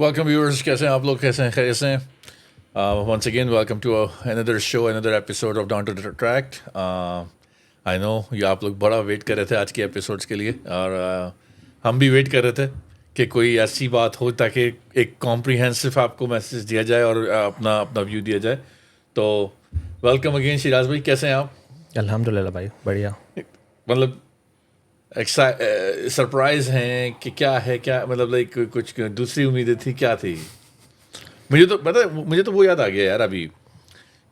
Welcome viewers, कैसे हैं आप लोग, कैसे हैं, खैरियत से हैं? Once again, welcome to another show, another episode of Down to the Track. I know ये आप लोग बड़ा वेट कर रहे थे आज के एपिसोड्स के लिए और हम भी वेट कर रहे थे कि कोई ऐसी बात हो ताकि एक कॉम्प्रिहेंसिव आपको मैसेज दिया जाए और अपना अपना व्यू दिया जाए. तो वेलकम अगेन शिराज भाई, कैसे हैं आप? अल्हम्दुलिल्लाह भाई, बढ़िया. मतलब सरप्राइज हैं कि क्या है, क्या मतलब लाइक कुछ दूसरी उम्मीदें थी, क्या थी? मुझे तो पता है, मुझे तो वो याद आ गया यार अभी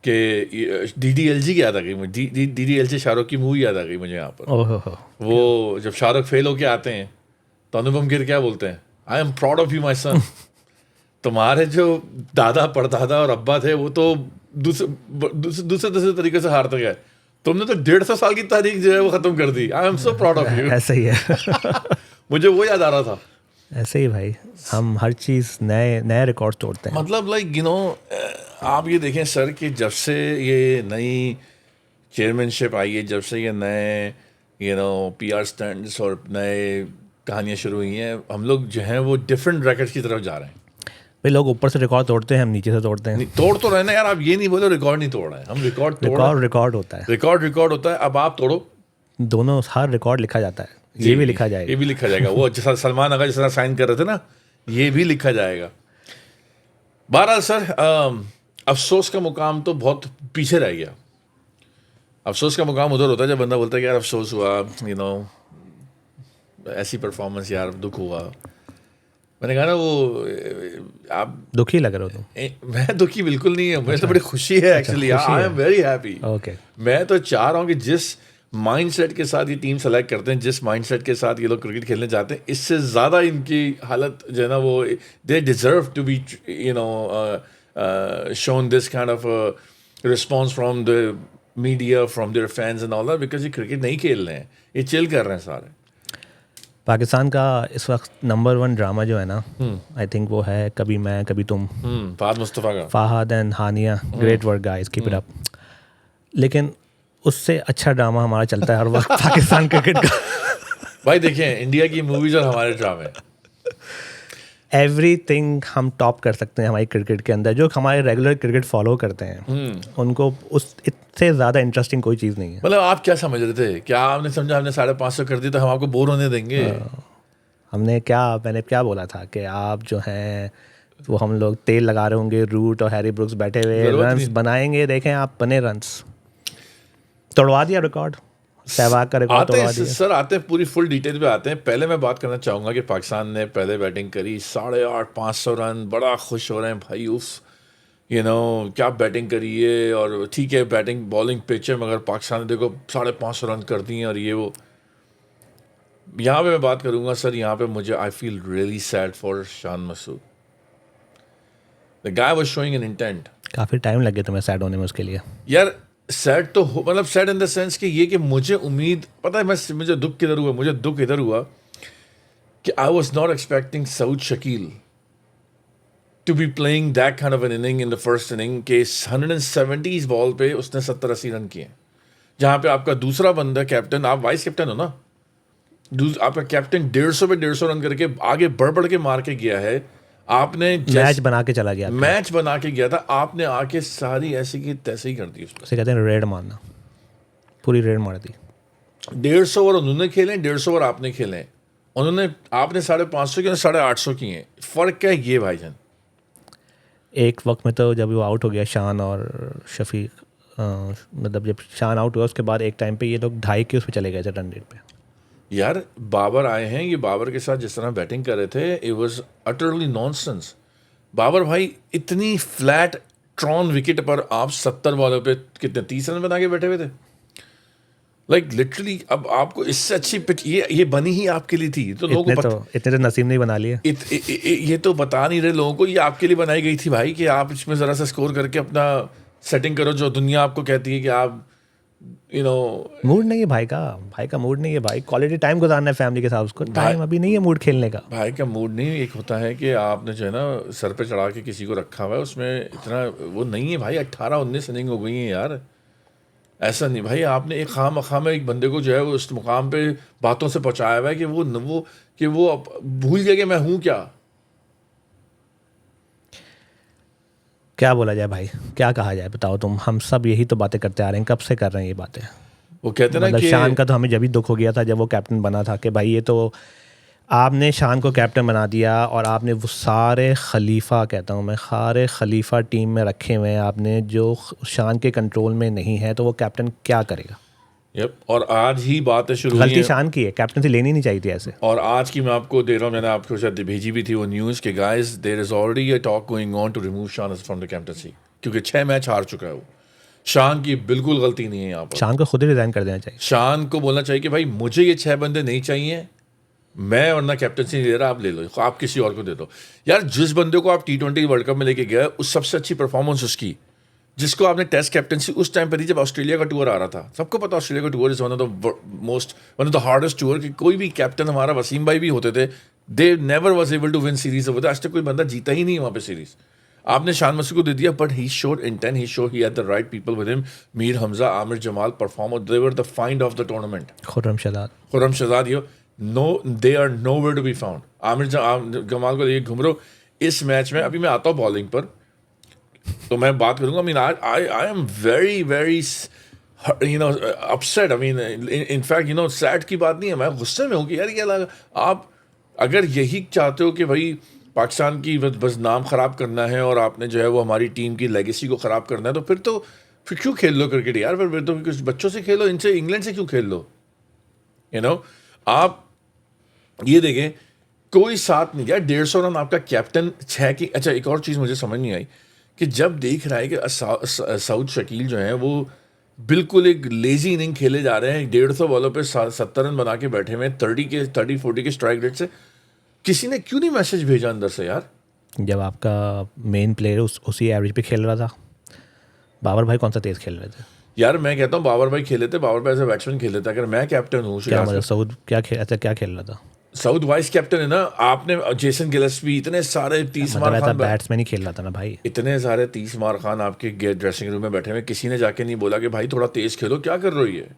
कि DDLG की याद आ गई मुझे. DDLG शाहरुख की मूवी याद आ गई मुझे यहाँ पर. ओहो. वो जब शाहरुख फेल होके आते हैं तो अनुपम खेर क्या बोलते हैं, I am proud of you my son. तुम्हारे जो दादा परदादा और अब्बा थे वो तो दूसरे तरीके से हारते गए, तुमने तो 150 साल की तारीख जो है वो खत्म कर दी. I am so proud of you. ऐसा ही है. मुझे वो याद आ रहा था. ऐसे ही भाई, हम हर चीज़ नए नए रिकॉर्ड तोड़ते हैं. मतलब लाइक आप ये देखें सर कि जब से ये नई चेयरमैनशिप आई है, जब से ये नए PR स्टैंड्स और नए कहानियाँ शुरू हुई हैं, हम लोग जो हैं वो डिफरेंट रैकेट्स की तरफ जा रहे हैं. भाई लोग ऊपर से रिकॉर्ड तोड़ते हैं, हम नीचे से तोड़ते हैं. तोड़ तो रहे ना यार, आप ये नहीं बोलो रिकॉर्ड नहीं तोड़ रहे हैं. हम रिकॉर्ड रिकॉर्ड होता है. रिकॉर्ड होता है. अब आप तोड़ो. दोनों, हर रिकॉर्ड लिखा जाता है. ये भी लिखा जाएगा. ये भी लिखा जाएगा. वो जैसा सलमान अगर जिस तरह साइन कर रहे थे ना, ये भी लिखा जाएगा. बहरहाल सर, अफसोस का मुकाम तो बहुत पीछे रह गया. अफसोस का मुकाम उधर होता है जब बंदा बोलता है कि यार अफसोस हुआ, ऐसी परफॉर्मेंस, यार दुख हुआ. मैंने कहा ना वो आप दुखी लग रहे हो तुम. मैं दुखी बिल्कुल नहीं है, मुझे तो बड़ी खुशी है actually. I am very happy. Okay. मैं तो चाह रहा हूँ कि जिस माइंडसेट के साथ ये टीम सेलेक्ट करते हैं, जिस माइंडसेट के साथ ये लोग क्रिकेट खेलने जाते हैं, इससे ज़्यादा इनकी हालत जो है ना वो they deserve to be shown this kind of response from the media, from their fans and all that, because ये क्रिकेट नहीं खेल रहे हैं, ये चिल कर रहे हैं सारे. पाकिस्तान का इस वक्त नंबर 1 ड्रामा जो है ना, आई थिंक वो है कभी मैं कभी तुम. फहद मुस्तफ़ा का. Fahad and Hania, great work guys, keep it up. लेकिन उससे अच्छा ड्रामा हमारा चलता है हर वक्त पाकिस्तान क्रिकेट का. भाई देखिए, इंडिया की मूवीज और हमारे ड्रामे, एवरीथिंग हम टॉप कर सकते हैं हमारी क्रिकेट के अंदर. जो हमारे रेगुलर क्रिकेट फॉलो करते हैं उनको उस इससे ज़्यादा इंटरेस्टिंग कोई चीज़ नहीं है. मतलब आप क्या समझ रहे थे? क्या आपने समझा हमने 550 कर दी तो हम आपको बोर होने देंगे? मैंने क्या बोला था कि आप जो हैं वो हम लोग तेल लगा रहे होंगे, रूट और हैरी ब्रुक्स बैठे हुए रन्स बनाएंगे, देखें आप बने रन्स. तोड़वा दिया रिकॉर्ड, सहवाग का रिकॉर्ड तोड़वा दिया. सर आते हैं पूरी फुल डिटेल पे आते हैं. पहले मैं बात करना चाहूँगा कि पाकिस्तान ने पहले बैटिंग करी, 850 रन, बड़ा खुश हो रहे हैं भाई. उफ क्या बैटिंग करी है. और ठीक है बैटिंग बॉलिंग पिच है, मगर पाकिस्तान ने देखो 550 रन कर दिए और ये वो. यहाँ पे मैं बात करूँगा सर, यहाँ पे मुझे I feel really sad for Shan Masood. The guy was showing an intent. काफ़ी टाइम लग गया तुम्हें सैड होने में उसके लिए. यार सैड तो मतलब सैड इन द सेंस कि ये कि मुझे उम्मीद, पता है मुझे दुख किधर हुआ, मुझे दुख इधर हुआ कि I was not expecting Saud Shakeel to be playing that kind of an inning in the first inning के 170 बॉल पे उसने 70-80 रन किए, जहाँ पे आपका दूसरा बंदा कैप्टन, आप वाइस कैप्टन हो ना, आपका कैप्टन 150 पे 150 रन करके आगे बढ़ के मार के गया है. आपने मैच बना के चला गया. मैच बना के गया था, आपने आके सारी ऐसी की तैसे ही कर दी. उसे कहते हैं रेड मारना. पूरी रेड मार दी. 150 ओवर उन्होंने खेले, 150 ओवर आपने खेले. आपने 550 किए, 850 किए. फर्क क्या है ये भाईजान? एक वक्त में तो जब वो आउट हो गया शान और शफीक, मतलब जब शान आउट हुआ उसके बाद एक टाइम पे ये लोग 2.5 के उस पर चले गए थे रन रेट पे. यार बाबर आए हैं, ये बाबर के साथ जिस तरह बैटिंग कर रहे थे, it was utterly nonsense. Babar भाई इतनी फ्लैट ट्रॉन विकेट पर आप 70 बॉलों पे कितने 30 रन बना के बैठे हुए थे. लाइक लिटरली अब आपको इससे अच्छी पिच ये बनी ही आपके लिए थी. तो लोगों को इतने तो नसीब नहीं बना लिए. ये तो बता नहीं रहे लोगों को, ये आपके लिए बनाई गई थी भाई, कि आप इसमें ज़रा सा स्कोर करके अपना सेटिंग करो, जो दुनिया आपको कहती है कि आप मूड नहीं है भाई का मूड नहीं है भाई. क्वालिटी टाइम गुजारना है फैमिली के साथ, उसको टाइम अभी नहीं है मूड खेलने का. भाई का मूड नहीं, एक होता है कि आपने जो है ना सर पे चढ़ा के किसी को रखा हुआ है, उसमें इतना वो नहीं है भाई. 18-19 इनिंग हो गई है यार. ऐसा नहीं भाई, आपने एक खाम में एक बंदे को जो है वो उस मुकाम पे बातों से पहुंचाया हुआ है कि वो भूल गया कि मैं हूँ क्या. क्या बोला जाए भाई, क्या कहा जाए, बताओ तुम। हम सब यही तो बातें करते आ रहे हैं, कब से कर रहे हैं ये बातें। वो कहते हैं ना मतलब कि शान का तो हमें जब भी दुख हो गया था जब वो कैप्टन बना था कि भाई ये तो आपने शान को कैप्टन बना दिया और आपने वो सारे खलीफा, कहता हूँ मैं, सारे खलीफा टीम में रखे हुए हैं आपने, जो शान के कंट्रोल में नहीं है, तो वो कैप्टन क्या करेगा। और आज ही बातें शुरू हुई गलती हैं। शान की है, कैप्टन से लेनी नहीं चाहिए थी ऐसे। और आज की मैं आपको दे रहा हूँ, मैंने आपको शायद भेजी भी थी वो न्यूज़ कि guys there is already a talk going on to remove Shan from the captaincy, क्योंकि 6 मैच हार चुका है वो। शान की बिल्कुल गलती नहीं है यहाँ पर। शान को खुद ही रिजाइन कर देना चाहिए। शान को बोलना चाहिए कि भाई मुझे ये 6 बंदे नहीं चाहिए, मैं वरना कैप्टनसी नहीं दे रहा, आप ले लो, आप किसी और को दे दो। यार जिस बंदे को आप T20 वर्ल्ड कप में लेके गए, उस सबसे अच्छी परफॉर्मेंस उसकी, जिसको आपने टेस्ट कैप्टनसी उस टाइम पर दी जब ऑस्ट्रेलिया का टूर आ रहा था। सबको पता ऑस्ट्रेलिया का tour is one of the hardest tour, कि कोई भी कैप्टन, हमारा वसीम भाई भी होते थे, they never was able to win series over. आज तक कोई बंदा जीता ही नहीं है वहाँ पे सीरीज। आपने शान मसूद को दे दिया, but he showed intent, he had the right people with him. Mir Hamza, Aamir Jamal perform, they were the find of the tournament. Khurram Shahzad, you know, they are nowhere to be found. Aamir Jamal को लेके घूम रहे हो इस मैच में। अभी मैं आता हूँ बॉलिंग पर, तो मैं बात करूंगा। I am very very upset. In fact sad की बात नहीं है, मैं गुस्से में हूँ कि यार ये लगा, आप अगर यही चाहते हो कि भाई पाकिस्तान की बस नाम ख़राब करना है और आपने जो है वो हमारी टीम की लेगेसी को ख़राब करना है, तो फिर क्यों खेल लो क्रिकेट यार। फिर तो कुछ बच्चों से खेलो, इनसे, इंग्लैंड से क्यों खेल लो। आप ये देखें, कोई साथ नहीं दिया, 150 रन आपका कैप्टन 6 की। अच्छा, एक और चीज़ मुझे समझ नहीं आई कि जब देख रहा है कि सऊद शकील जो है वो बिल्कुल एक लेजी इनिंग खेले जा रहे हैं, 150 बॉलों पे 70 रन बना के बैठे हुए, 30-40 के स्ट्राइक रेट से, किसी ने क्यों नहीं मैसेज भेजा अंदर से यार। जब आपका मेन प्लेयर उसी एवरेज पे खेल रहा था। बाबर भाई कौन सा तेज खेल रहे थे यार। मैं कहता हूँ बाबर भाई खेले थे, बाबर भाई एज ए बैट्समैन खेले थे। अगर मैं कैप्टन हूँ, क्या मतलब सऊद क्या खेल रहा था। साउथ वाइस कैप्टन है ना आपने। जेसन गिलेस्पी, इतने सारे 30 मार खान, बैट्समैन ही खेल रहा था ना भाई। इतने सारे 30 मार खान आपके ड्रेसिंग रूम में बैठे हुए, किसी ने जाके नहीं बोला कि भाई थोड़ा तेज खेलो, क्या कर रही है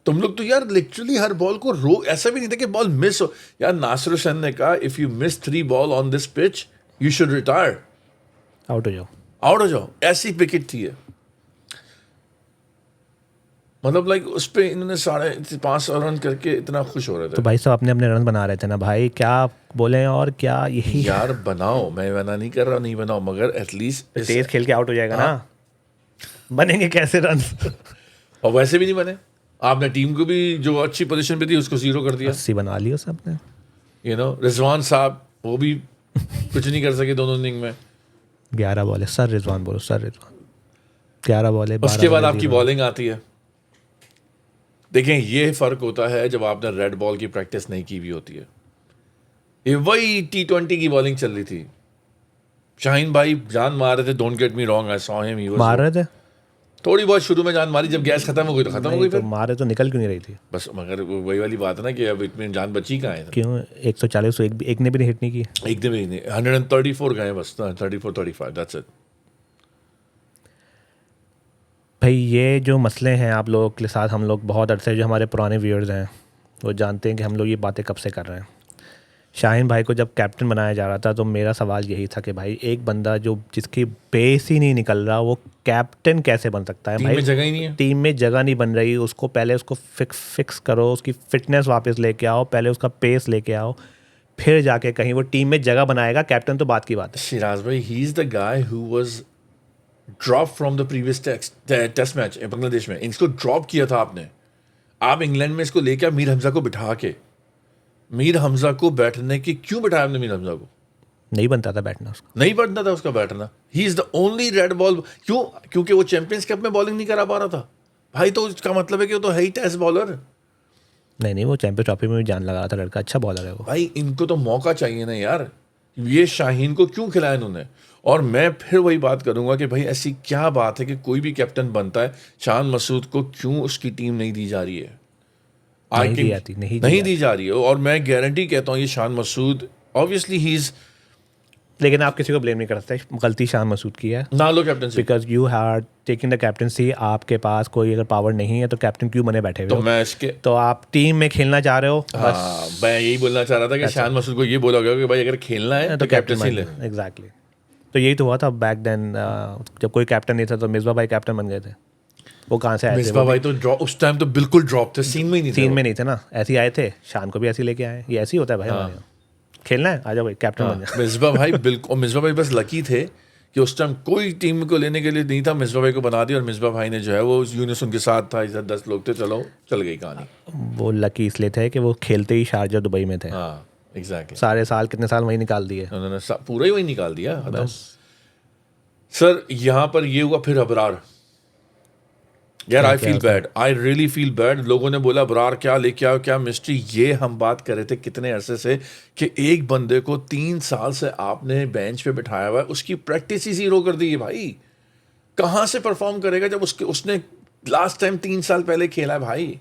तुम लोग। तो यार लिटरली हर बॉल को ऐसा भी नहीं था कि बॉल मिस हो। यार नासिर हुसैन ने कहा if you miss 3 ball on this pitch you should retire, out हो जाओ। ऐसी विकेट थी। मतलब लाइक उस पर इन्होंने 5.5 रन करके इतना खुश हो रहे थे। तो भाई साहब अपने रन बना रहे थे ना भाई, क्या बोले। और क्या यही यार बनाओ, मैं मना नहीं कर रहा, नहीं बनाओ, मगर एटलीस्ट तेज खेल के आउट हो जाएगा ना, बनेंगे कैसे रन। और वैसे भी नहीं बने। आपने टीम को भी जो अच्छी पोजीशन पे थी उसको 0 कर दिया। 80 बना लिया सबने। रिजवान साहब वो भी कुछ नहीं कर सके दोनों इनिंग में। 11 बॉल है सर रिजवान, बोलो सर रिजवान। 11 बॉल है। उसके बाद आपकी बॉलिंग आती है। देखें, ये फर्क होता है जब आपने रेड बॉल की प्रैक्टिस नहीं की भी होती है। ये वही T20 की बॉलिंग चल रही थी। शाहीन भाई जान मार रहे थे, don't get me wrong, I saw him, he was मार रहे थे थोड़ी बहुत शुरू में जान मारी, जब गैस खत्म हो गई तो खत्म हो गई। तो मारे तो निकल क्यों नहीं रही थी बस, मगर वही वाली बात है ना कि अब इतनी जान बची कहाँ है। क्यों 140 एक ने भी हिट नहीं की। एकदम ही नहीं, 134 गए बस, 34-35, दैट्स इट। भाई ये जो मसले हैं आप लोगों के साथ, हम लोग बहुत अरसे, जो हमारे पुराने व्यूअर्स हैं वो जानते हैं कि हम लोग ये बातें कब से कर रहे हैं। शाहीन भाई को जब कैप्टन बनाया जा रहा था तो मेरा सवाल यही था कि भाई एक बंदा जो जिसकी बेस ही नहीं निकल रहा वो कैप्टन कैसे बन सकता है। टीम भाई में जगह ही नहीं है। टीम में जगह नहीं बन रही, उसको पहले उसको फिक्स करो, उसकी फिटनेस वापस लेके आओ, पहले उसका पेस लेके आओ, फिर जाके कहीं वो टीम में जगह बनाएगा। कैप्टन तो बात की बात है। सिराज भाई, he is the guy who was drop from the previous test match Bangladesh में। इसको ड्रॉप किया था आपने। आप इंग्लैंड में इसको लेके मीर हमजा को बिठा के, मीर हमजा को बैठने की क्यों बिठाया आपने। मीर हमजा को नहीं बनता था बैठना, उसको नहीं बनता था उसका बैठना। ही is the only red ball. क्यों? क्योंकि वो चैंपियंस कप में बॉलिंग नहीं करा पा रहा था भाई। तो इसका मतलब है कि वो तो है ही टेस्ट बॉलर। नहीं वो चैंपियंस ट्रॉफी में भी जान लगा रहा था लड़का, अच्छा बॉलर है वो। भाई इनको तो मौका चाहिए ना यार। ये शाहीन को क्यों खिलाया इन्होंने। और मैं फिर वही बात करूंगा कि भाई ऐसी क्या बात है कि कोई भी कैप्टन बनता है, शान मसूद को क्यों उसकी टीम नहीं दी जा रही है। नहीं दी जा रही है। और मैं गारंटी कहता हूँ ये Shan Masood, obviously he is, लेकिन आप किसी को ब्लेम नहीं कर सकते, गलती शान मसूद की है ना लो captaincy, because you have taking the captaincy. आपके पास कोई अगर पावर नहीं है तो कैप्टन क्यों बने बैठे हुए तो मैं इसके, तो आप टीम में खेलना चाह रहे हो। बस मैं यही बोलना चाह रहा था कि शान मसूद को ये बोला गया कि भाई अगर खेलना है तो कैप्टनसी ले। एग्जैक्टली। तो यही तो हुआ था बैक देन, जब कोई कैप्टन नहीं था तो मिसबा भाई कैप्टन बन गए थे। वो कहाँ से आए थे? मिसबा भाई तो ड्रॉप, उस टाइम तो बिल्कुल ड्रॉप थे, सीन में ही नहीं थे सीन वो। में नहीं थे ना, ऐसे ही आए थे। शान को भी ऐसे ही लेके आए, ये ऐसे ही होता है भाई हमारे यहाँ। खेलना है, आ जाओ भाई कैप्टन बन जाओ। मिसबा भाई बिल्कुल, और मिसबा भाई बस लकी थे कि उस टाइम कोई टीम को लेने के लिए नहीं था, मिसबा भाई को बना दिया, और मिसबा भाई ने जो है वो यूनिस उनके साथ था, इधर 10 लोग थे, चलो चल गई कहानी। वो लकी इसलिए थे कि वो खेलते ही शारजा दुबई में थे। हाँ एग्जैक्टली, सारे साल, कितने साल वहीं निकाल दिए उन्होंने पूरा ही वही निकाल दिया खत्म। बस। सर यहाँ पर ये हुआ, फिर अबरार। यार I feel bad, I really feel bad. लोगों ने बोला अबरार क्या लेके आओ, क्या मिस्ट्री, ये हम बात कर रहे थे कितने अरसे से कि एक बंदे को 3 साल से आपने बेंच पे बिठाया हुआ है, उसकी प्रैक्टिस ही जीरो कर दी है भाई। कहाँ से परफॉर्म करेगा जब उसने लास्ट टाइम 3 साल पहले खेला है भाई।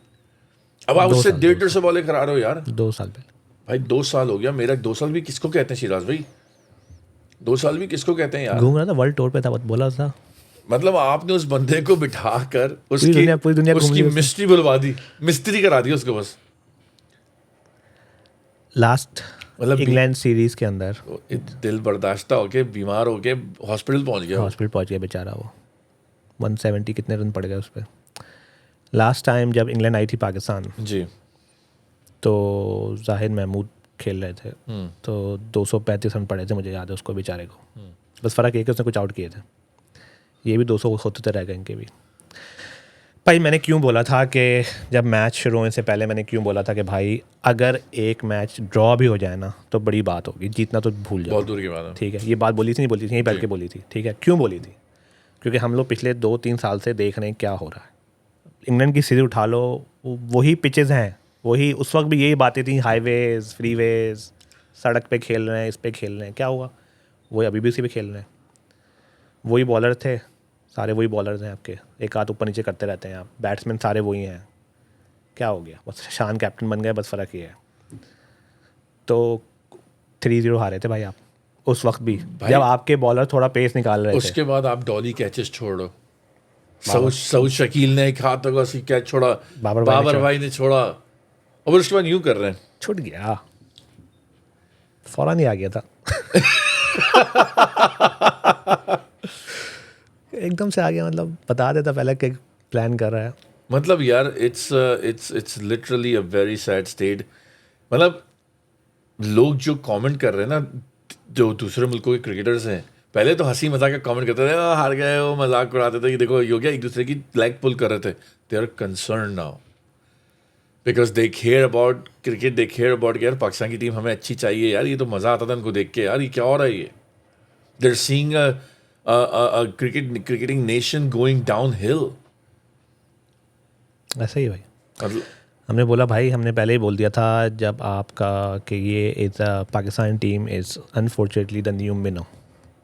अब आप उससे 150 बॉलें करा रहे हो यार। 2 साल पहले भाई 2 साल हो गया, मेरा 2 साल भी किसको कहते हैं शिराज भाई, 2 साल भी किसको कहते हैं यार। घूम रहा था, वर्ल्ड टूर पे था, बोला था। मतलब आपने उस बंदे को बिठाकर पूरी दुनिया घूम उसकी ली मिस्ट्री बुलवा दी, मिस्त्री करा दी उसको बस। लास्ट मतलब इंग्लैंड सीरीज के अंदर दिल बर्दाश्ता होके बीमार होके हॉस्पिटल पहुंच गया। हॉस्पिटल पहुंच गया बेचारा वो। 170 कितने रन पड़ गए उस पर। लास्ट टाइम जब इंग्लैंड आई थी पाकिस्तान, जी, तो जाहिद महमूद खेल रहे थे, तो 235 रन पड़े थे, मुझे याद है उसको बेचारे को। बस फ़र्क ये कि उसने कुछ आउट किए थे, ये भी 200 होते तो रह गए इनके भी। भाई मैंने क्यों बोला था कि जब मैच शुरू होने से पहले मैंने क्यों बोला था कि भाई अगर एक मैच ड्रॉ भी हो जाए ना तो बड़ी बात होगी, जीतना तो भूल जाओ, बहुत दूर की बात है। ठीक है। ये बात बोली थी, नहीं बोली थी, यहीं बैठ के बोली थी, ठीक है। क्यों बोली थी? क्योंकि हम लोग पिछले 2-3 साल से देख रहे हैं क्या हो रहा है। इंग्लैंड की सीरीज उठा लो, वही पिचेज़ हैं, वही उस वक्त भी यही बातें थी, हाईवेज, फ्रीवेज, सड़क पे खेल रहे हैं, इस पे खेल रहे हैं, क्या हुआ? वही अभी भी इसी पे खेल रहे हैं। वही बॉलर थे, सारे वही बॉलर्स हैं आपके, एक हाथ ऊपर नीचे करते रहते हैं आप। बैट्समैन सारे वही हैं, क्या हो गया? बस शान कैप्टन बन गए, बस फ़र्क ये है। तो 3-0 हारे थे भाई आप उस वक्त भी, जब आपके बॉलर थोड़ा पेस निकाल रहे थे। उसके बाद आप डॉली कैचेस छोड़ो, सऊद शकील ने एक हाथ तक उसकी कैच छोड़ा, बाबर भाई ने छोड़ा, और उसके बाद यूं कर रहे हैं। छूट गया, फौरन ही आ गया था। एकदम से आ गया, मतलब बता देता पहले कि प्लान कर रहा है। मतलब यार it's literally a very sad state. मतलब लोग जो कमेंट कर रहे हैं ना, जो दूसरे मुल्कों के क्रिकेटर्स हैं, पहले तो हंसी मजाक का कमेंट करते थे, हार गए, वो मजाक उड़ाते थे कि देखो ये हो गया, एक दूसरे की लेग पुल कर रहे थे। They are concern now because they care about cricket, they care about यार पाकिस्तान की टीम हमें अच्छी चाहिए यार। ये तो मज़ा आता था उनको देख के, यार ये क्या हो रहा है, ये they are seeing a cricketing nation going downhill. ऐसा ही भाई, मतलब हमने बोला भाई, हमने पहले ही बोल दिया था जब आपका कि ये is Pakistan team is unfortunately the new minnow,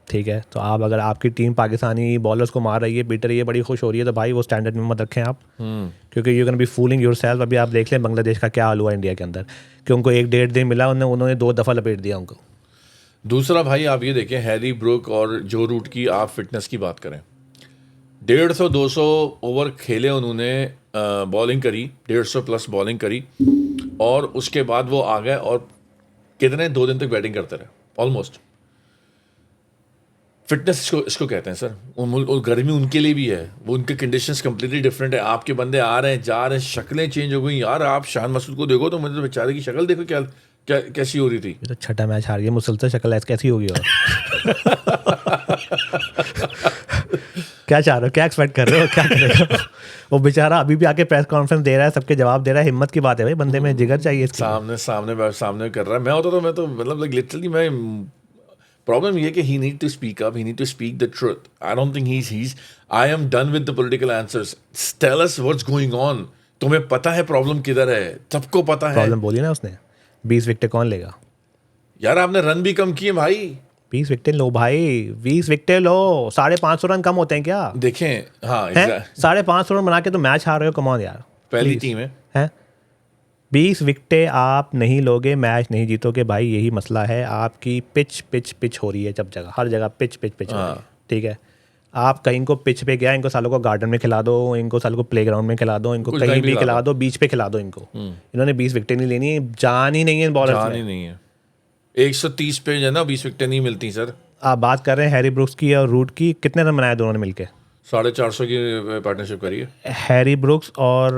ठीक है। तो आप अगर आपकी टीम पाकिस्तानी बॉलर्स को मार रही है, बीट रही है, बड़ी खुश हो रही है, तो भाई वो स्टैंडर्ड में मत रखें आप, क्योंकि you can be fooling yourself. अभी आप देख लें बांग्लादेश का क्या हाल हुआ इंडिया के अंदर, कि उनको 1-1.5 दिन मिला, उन्होंने 2 दफ़ा लपेट दिया उनको। दूसरा भाई आप ये देखें, हैरी ब्रुक और जो रूट की आप फिटनेस की बात करें, 150-200 ओवर खेले उन्होंने, बॉलिंग करी 150 प्लस बॉलिंग करी, और उसके बाद वो आ गए और कितने 2 दिन तक बैटिंग करते रहे ऑलमोस्ट। फिटनेस इसको कहते हैं सर। गर्मी उनके लिए भी है, वो उनके कंडीशंस कंप्लीटली डिफरेंट है। आपके बंदे आ रहे हैं, जा रहे हैं, शक्लें चेंज हो गई यार। आप शान मसूद को देखो तो मुझे तो बेचारे की शक्ल देखो क्या कैसी हो रही थी। ये तो छठा मैच हार गया, मुसलसल शक्ल ऐसी कैसी होगी? और क्या चाह रहे हो, क्या एक्सपेक्ट कर रहे हो, क्या करेगा वो बेचारा? अभी भी आके प्रेस कॉन्फ्रेंस दे रहा है, सबके जवाब दे रहा है। हिम्मत की बात है भाई, बंदे में जिगर चाहिए इसकी। सामने कर रहा है। मैं होता तो मैं तो मतलब लिटरली मैं, प्रॉब्लम ये कि he need to speak up, he need to speak the truth. I don't think I am done with the political answers. Tell us what's going on. तुम्हें पता है प्रॉब्लम किधर है, सबको पता है। प्रॉब्लम बोली ना उसने, 20 विकेट कौन लेगा यार? आपने रन भी कम किए भाई। 20 विकेट लो भाई, 20 विकेट लो। 550 रन कम होते हैं क्या? देखें, हाँ 550 रन बना के तो मैच हार रहे हो, कम ऑन यार, पहली टीम है। 20 विकेटें आप नहीं लोगे, मैच नहीं जीतोगे भाई। यही मसला है, आपकी पिच हो रही है सब जगह, हर जगह पिच हो रही है, ठीक है। आप कहीं को पिच पे गया, इनको सालों को गार्डन में खिला दो, इनको सालों को प्लेग्राउंड में खिला दो, इनको कहीं भी खिला दो, बीच पे खिला दो इनको। इन्होंने 20 विकेटें नहीं लेनी, जान ही नहीं है बॉलर, जान ही नहीं है। 130 पे जो है ना 20 विकेटें नहीं मिलती सर। आप बात कर रहे हैं हैरी ब्रुक्स की और रूट की, कितने रन बनाए दोनों ने मिलके? 450 की पार्टनरशिप करी है। हैरी ब्रुक्स और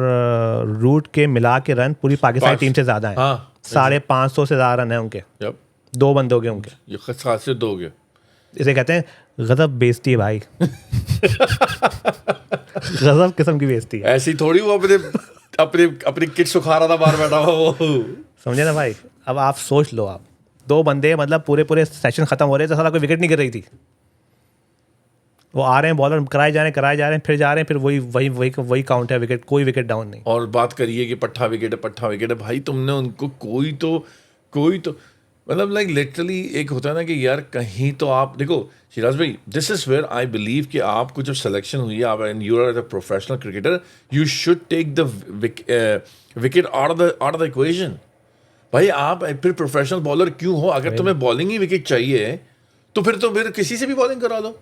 रूट के मिला के रन पूरी पाकिस्तानी टीम से ज़्यादा हैं। हाँ 550 से ज़्यादा रन है उनके, जब 2 बंदों के उनके। ये खासियत दो हो गया। इसे कहते हैं गजब बेइज्जती है भाई। गजब किस्म की बेइज्जती है। ऐसी थोड़ी वो अपने अपनी अपनी किट सुखा रहा था बाहर बैठा हुआ वो। समझे ना भाई? अब आप सोच लो, आप 2 बंदे मतलब पूरे सेशन खत्म हो रहे थे, साला कोई विकेट नहीं गिर रही थी। वो आ रहे हैं, बॉलर कराए जा रहे हैं, फिर जा रहे हैं, फिर वही काउंट है, विकेट, कोई विकेट डाउन नहीं। और बात करिए कि पट्ठा विकेट है भाई, तुमने उनको कोई तो मतलब लाइक लिटरली एक होता है ना कि यार कहीं तो आप देखो शिराज भाई, this is where I believe कि आपको जब सिलेक्शन हुई है, आप and you are the professional cricketer, you should take the wicket out of the equation. भाई आप फिर प्रोफेशनल बॉलर क्यों हो? अगर तुम्हें बॉलिंग ही विकेट चाहिए तो फिर किसी से भी बॉलिंग करा लो।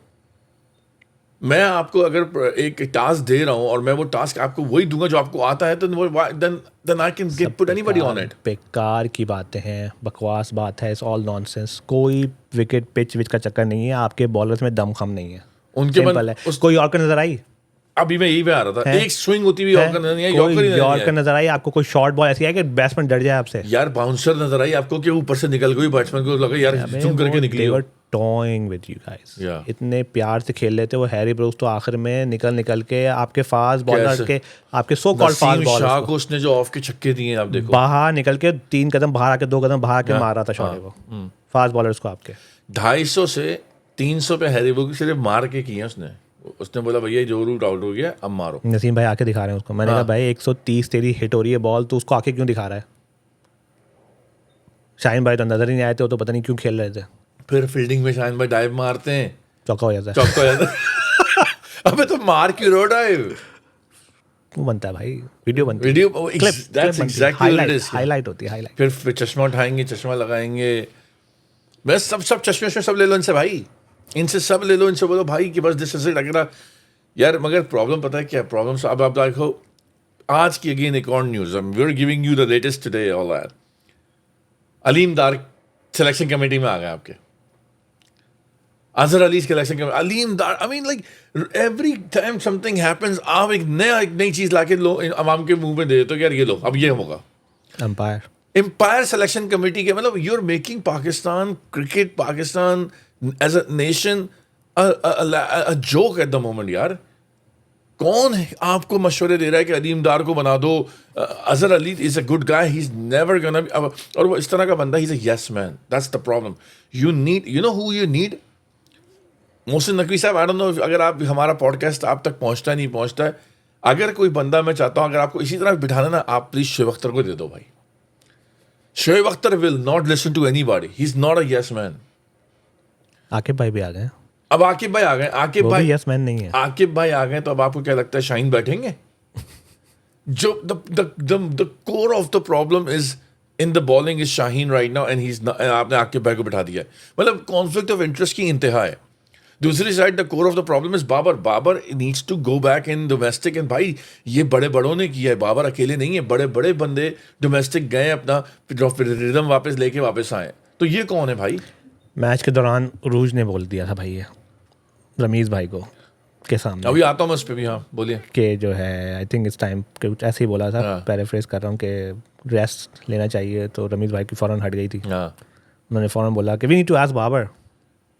मैं आपको अगर एक टास्क दे रहा हूं और मैं वो टास्क आपको वही दूंगा जो आपको आता है, तो then I can get put anybody on it. बेकार की बातें हैं, बकवास बात है, इट्स ऑल नॉनसेंस। कोई विकेट पिच विच का चक्कर नहीं है, आपके बॉलर्स में दम खम नहीं है, उनके सिंपल है। कोई यॉर्कर नजर आई? अभी मैं यही पे आ रहा था, एक स्विंग होती हुई यॉर्कर नहीं है, यॉर्कर नजर आई आपको? कोई शॉर्ट बॉल ऐसी है कि बैट्समैन डर जाए आपसे? यार बाउंसर नजर आई आपको कि ऊपर से निकल गई, बैट्समैन को लगा यार जूम करके निकली हो। Toing with you guys, Yeah. इतने प्यार से खेल लेते वो हैरी ब्रुक्स, तो आखिर में निकल के आपके फास्ट बॉलर के, आपके so called fast Shah bowler को उसने जो ऑफ के छक्के दिए आप देखो, बाहर निकल के 3 कदम बाहर आके 2 कदम बाहर आके मार रहा था शॉट को फास्ट बॉलर्स को आपके। 250 से 300 पे हैरी ब्रुक्स सिर्फ मार के किए उसने बोला भैया जो रूट आउट हो गया अब मारो। नसीम भाई आके दिखा रहे हैं उसको। मैंने कहा भाई 130 तेरी हिट हो रही है बॉल, तो उसको आके क्यों दिखा रहा है? शाहीन भाई तो नजर ही नहीं आए थे, वो तो पता नहीं क्यों खेल रहे थे। फिर फील्डिंग में शाहीन भाई डाइव मारते हैं, चौका हो जाता है। चौका हो जाता है। अबे तो मार क्यों रो डाइव? वो बनता है भाई, वीडियो बनती है, video that's exactly what it is, highlight होती है, हाईलाइट। फिर चश्मा उठाएंगे, चश्मा लगाएंगे, बस सब चश्मे सब ले लो इनसे भाई, इनसे सब ले लो, इनसे बोलो भाई कि बस दिस इज इट। अगर यार मगर प्रॉब्लम पता है क्या प्रॉब्लम? अब आप देखो आज की अगेन एक और news, we are giving you the latest today all that. Aleem Dar selection committee में आ गए आपके, Azhar Ali selection committee, Aleem Dar. I mean like every time something happens, आप एक नई चीज लाके लो अवाम के मुंह में दे देते हो कि यार ये लो अब ये होगा। एम्पायर सिलेक्शन कमेटी के मतलब you are making Pakistan cricket, Pakistan as a nation a joke at the moment यार। कौन है आपको मशवरे दे रहा है कि अलीम दार को बना दो? Azhar Ali is a good guy, he is never gonna be, और वो इस तरह का बंदा, ही is a yes man, that's the problem. You need, you know who you need? Mohsin Naqvi साहब, आई डोंट नो अगर आप हमारा पॉडकास्ट आप तक पहुंचता है नहीं पहुंचता है, अगर कोई बंदा मैं चाहता हूं अगर आपको इसी तरह बिठाना ना, आप प्लीज शोएब अख्तर को दे दो भाई। Shoaib Akhtar will not listen to anybody, he is not a yes man. Aqib भाई भी आ गए, अब आकिब भाई आ गए, आकिब भाई यस मैन नहीं है। आकिब भाई आ गए तो अब आपको क्या लगता है शाहीन बैठेंगे? जो the core of the problem is in the bowling is Shaheen right now, and he is, आपने आकिब भाई को बिठा दिया है, मतलब कॉन्फ्लिक्ट ऑफ इंटरेस्ट की इंतहा है। दूसरी side the core of the problem is Babar needs to go back in domestic, and भाई ये बड़े बड़ों ने किया है, बाबर अकेले नहीं है, बड़े बड़े बंदे डोमेस्टिक गए, अपना रिदम वापस लेके वापस आए, तो ये कौन है भाई? मैच के दौरान रूज ने बोल दिया था भाई ये रमीज़ भाई को के सामने, अभी आता हूँ उस पर भी, हाँ बोलिए, कि जो है आई थिंक इट्स टाइम, कुछ ऐसे ही बोला था, पैराफ्रेज कर रहा हूँ, कि रेस्ट लेना चाहिए, तो रमीज़ भाई की फ़ौरन हट गई थी। उन्होंने फ़ौरन बोला कि we need to ask Babar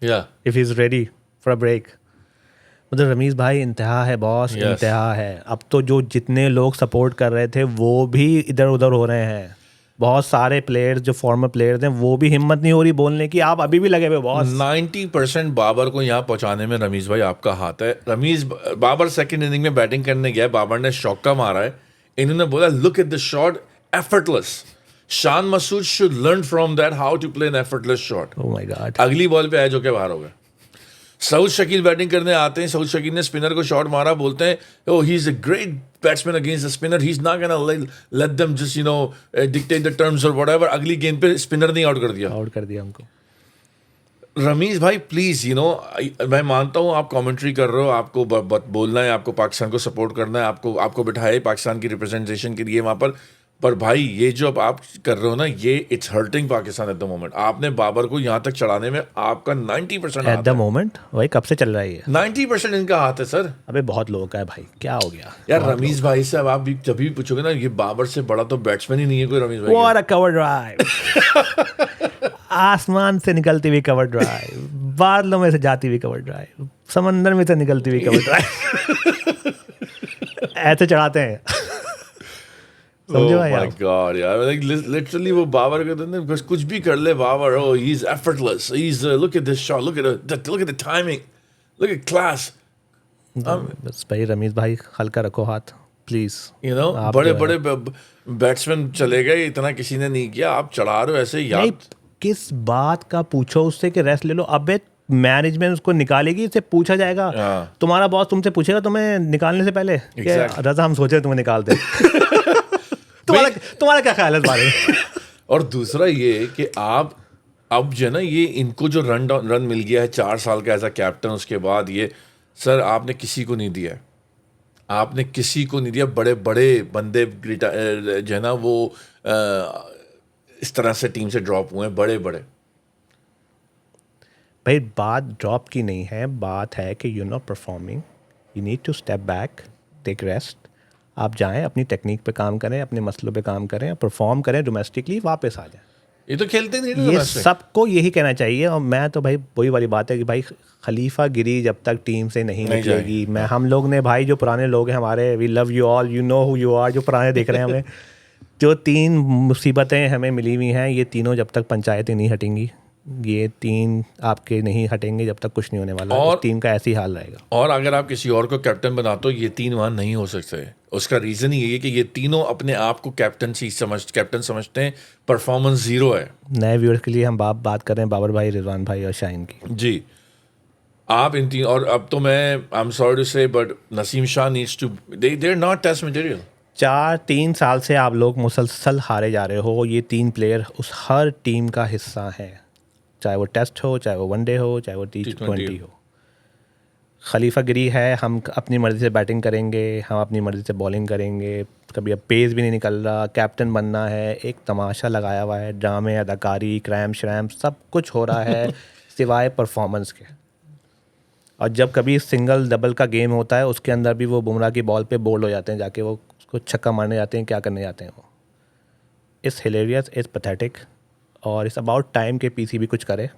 if he is ready for a break. मतलब रमीज़ भाई इंतहा है बॉस, इंतहा है। अब तो जो जितने लोग सपोर्ट कर रहे थे वो भी इधर उधर हो रहे हैं, बहुत सारे प्लेयर्स जो फॉर्मर प्लेयर्स हैं वो भी हिम्मत नहीं हो रही बोलने की, आप अभी भी लगे हुए बॉस। 90% बाबर को यहाँ पहुंचाने में रमीज़ भाई आपका हाथ है। बाबर सेकंड इनिंग में बैटिंग करने गया, बाबर ने चौका मारा है, इन्होंने बोला look at the shot, effortless. Shan Masood should learn from that how to play an effortless shot. Oh my god, अगली बॉल पे एज होके बाहर हो गए। सऊद शकील बैटिंग करने आते हैं, सऊद शकील ने स्पिनर को शॉट मारा, बोलते हैं oh he is a great batsman against the spinner, he is not gonna let them just you know dictate the terms और व्हाटएवर। अगली गेंद पे स्पिनर ने आउट कर दिया हमको। रमीज़ भाई प्लीज़, यू नो मैं मानता हूँ आप कमेंट्री कर रहे हो, आपको बोलना है, आपको पाकिस्तान को सपोर्ट करना है, आपको बिठाए पाकिस्तान की रिप्रेजेंटेशन के लिए वहाँ पर, पर भाई ये जो अब आप कर रहे हो ना, ये it's hurting Pakistan eight the moment. आपने बाबर को यहाँ तक चढ़ाने में आपका 90% एट हाथ द है. मोमेंट वही कब से चल रहा है ये? 90% इनका हाथ है सर. अबे बहुत लोगों का है भाई, क्या हो गया यार रमीज भाई से अब आप भी जब भी पूछोगे ना, ये बाबर से बड़ा तो बैट्समैन ही नहीं है कोई रमीज भाई. व्हाट अ कवर ड्राइव आसमान से निकलती हुई कवर ड्राइव, बादलों में से जाती हुई कवर ड्राइव, समंदर में से निकलती हुई कवर ड्राइव ऐसे चढ़ाते हैं. समझे भाई माय आप? गॉड यार, लाइक लिटरली वो बाबर का तो ना, बस कुछ भी कर ले Babar, oh he's effortless, he's look at this shot, look at the timing, look at class. बस भाई रमीज भाई हल्का रखो हाथ प्लीज. You know, आप बड़े जो है- बड़े बैट्समैन चले गए, इतना किसी ने नहीं किया, आप चढ़ा रहे हो ऐसे नहीं, यार. किस बात का पूछो उससे कि रेस्ट ले लो. अबे मैनेजमेंट उसको निकालेगी, इससे पूछा जाएगा. हाँ. तुम्हारा बॉस तुमसे पूछेगा तुम्हें निकालने से पहले कि Exactly. रजा हम सोचे तुम्हें निकाल दे. तुम्हारा क्या ख्याल है इस बारे में? और दूसरा ये कि आप अब जो है ना, ये इनको जो रन मिल गया है 4 साल का एज अ कैप्टन, उसके बाद ये सर आपने किसी को नहीं दिया है. आपने किसी को नहीं दिया. बड़े बड़े बंदे जो है ना वो इस तरह से टीम से ड्रॉप हुए हैं, बड़े बड़े. भाई बात ड्रॉप की नहीं है, बात है कि you not performing, you need to step back, take rest. आप जाएं, अपनी टेक्निक पे काम करें, अपने मसलों पे काम करें, परफॉर्म करें डोमेस्टिकली, वापस आ जाएं. ये तो खेलते नहीं ये ना. सबको यही कहना चाहिए. और मैं तो भाई वही वाली बात है कि भाई खलीफा गिरी जब तक टीम से नहीं निकलेगी. मैं हम लोग ने भाई जो पुराने लोग हैं हमारे, we love you all, you know who you are, जो पुराने देख रहे हैं हमें, जो 3 मुसीबतें हमें मिली हुई हैं, ये तीनों जब तक पंचायतें नहीं हटेंगी, ये 3 आपके नहीं हटेंगे जब तक कुछ नहीं होने वाला. और इस टीम का ऐसे ही हाल रहेगा. और अगर आप किसी और को कैप्टन बनाते हो, ये 3 वहाँ नहीं हो सकते. उसका रीज़न ही ये है कि ये तीनों अपने आप को कैप्टन समझते हैं. परफॉर्मेंस 0 है. नए व्यूअर्स के लिए हम बात कर रहे हैं बाबर भाई, रिजवान भाई और शाहीन की. जी. आप इन 3, और अब तो मैं I am sorry to say but Naseem Shah needs to, they are not test material. 3 साल से आप लोग मुसलसल हारे जा रहे हो. ये 3 प्लेयर उस हर टीम का हिस्सा हैं, चाहे वो टेस्ट हो, चाहे वो वनडे हो, चाहे वो T20 हो. खलीफा गिरी है, हम अपनी मर्ज़ी से बैटिंग करेंगे, हम अपनी मर्ज़ी से बॉलिंग करेंगे, कभी अब पेस भी नहीं निकल रहा. कैप्टन बनना है, एक तमाशा लगाया हुआ है, ड्रामे, अदाकारी, क्रैम श्रैम सब कुछ हो रहा है सिवाय परफॉर्मेंस के. और जब कभी सिंगल डबल का गेम होता है, उसके अंदर भी वो बुमराह की बॉल पे बोल्ड हो जाते हैं, जाके वो उसको छक्का मारने जाते हैं, क्या करने जाते हैं वो. इट्स हिलेरियस, इट्स पैथेटिक, और इट्स अबाउट टाइम के पीसी भी कुछ करे.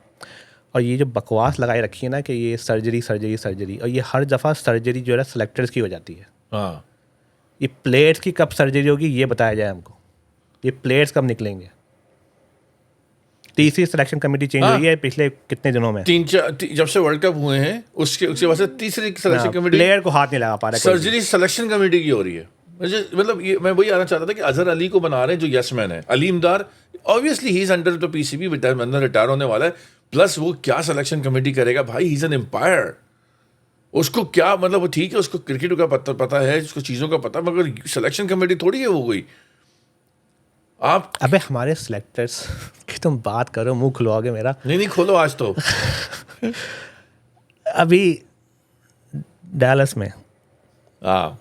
और ये जो बकवास लगाई रखी है ना कि ये सर्जरी, और ये हर दफ़ा सर्जरी जो है सेलेक्टर्स की हो जाती है. हाँ. ये प्लेयर्स की कब सर्जरी होगी ये बताया जाए हमको. ये प्लेयर्स कब निकलेंगे? तीसरी सिलेक्शन कमेटी चेंज हुई है पिछले कितने दिनों में. 3-4 जब से वर्ल्ड कप हुए हैं, उसके बाद से तीसरी सिलेक्शन कमेटी, प्लेयर को हाथ नहीं लगा पा रहा. सर्जरी सिलेक्शन कमेटी की हो रही है. मतलब ये मैं वही आना चाहता था कि अजहर अली को बना रहे हैं जो यस मैन है. अलीम दार obviously he is under the PCB, retire होने वाला है. प्लस वो क्या सिलेक्शन कमेटी करेगा भाई, ही इज एन एम्पायर. उसको क्या मतलब, वो ठीक है उसको क्रिकेट का पता है, उसको चीज़ों का पता, मगर सिलेक्शन कमेटी थोड़ी है वो कोई. आप अबे हमारे सिलेक्टर्स की तुम बात करो, मुंह खुलवाओगे मेरा. नहीं खोलो आज तो. अभी डैलस में हाँ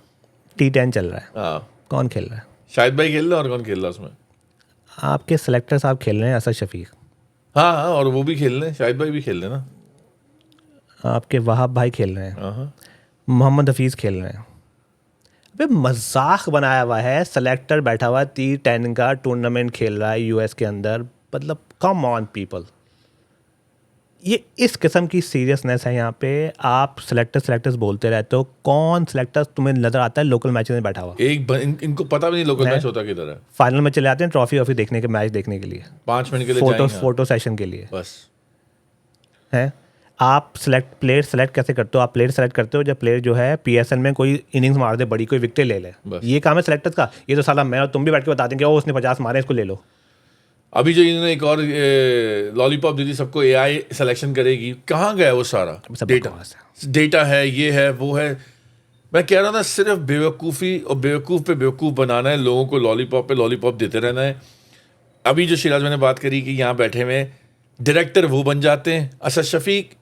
T10 चल रहा है. हाँ. कौन खेल रहा है? शाहिद भाई खेल रहे हैं, और कौन खेल रहा है उसमें? आपके सिलेक्टर साहब खेल रहे हैं, असद शफीक. हाँ, और वो भी खेल रहे हैं, शाहिद भाई भी खेल रहे हैं ना. आपके वहाब भाई खेल रहे हैं, हाँ. मोहम्मद हफीज़ खेल रहे हैं. अबे मजाक बनाया हुआ है. सेलेक्टर बैठा हुआ है, T10 का टूर्नामेंट खेल रहा है यूएस के अंदर. मतलब कम ऑन पीपल, ये इस किस्म की सीरियसनेस है यहाँ पे. आप सेलेक्टर्स बोलते रहते हो. कौन सेलेक्टर तुम्हें नजर आता है लोकल मैच में बैठा हुआ? इनको पता भी नहीं लोकल मैच होता किधर है. फाइनल में चले आते हैं ट्रॉफी वॉफी देखने के, मैच देखने के लिए, 5 मिनट के लिए फोटो सेशन के लिए बस. है. आप प्लेयर सेलेक्ट कैसे करते हो? आप प्लेयर सेलेक्ट करते हो जब प्लेयर जो है PSL में कोई इनिंग्स मार दे बड़ी, कोई विकेट ले ले. ये काम है सेलेक्टर्स का. ये तो साला मैं और तुम भी बैठ के बता देंगे उसने 50 मारे, इसको ले लो. अभी जो इन्होंने एक और लॉलीपॉप दी थी सबको, AI सिलेक्शन करेगी, कहाँ गया वो सारा डेटा है, ये है वो है. मैं कह रहा हूँ ना, सिर्फ बेवकूफ़ी और बेवकूफ़ पे बेवकूफ़ बनाना है लोगों को, लॉलीपॉप पे लॉलीपॉप देते रहना है. अभी जो शिराज मैंने बात करी कि यहाँ बैठे हुए डायरेक्टर वो बन जाते हैं. असद शफीक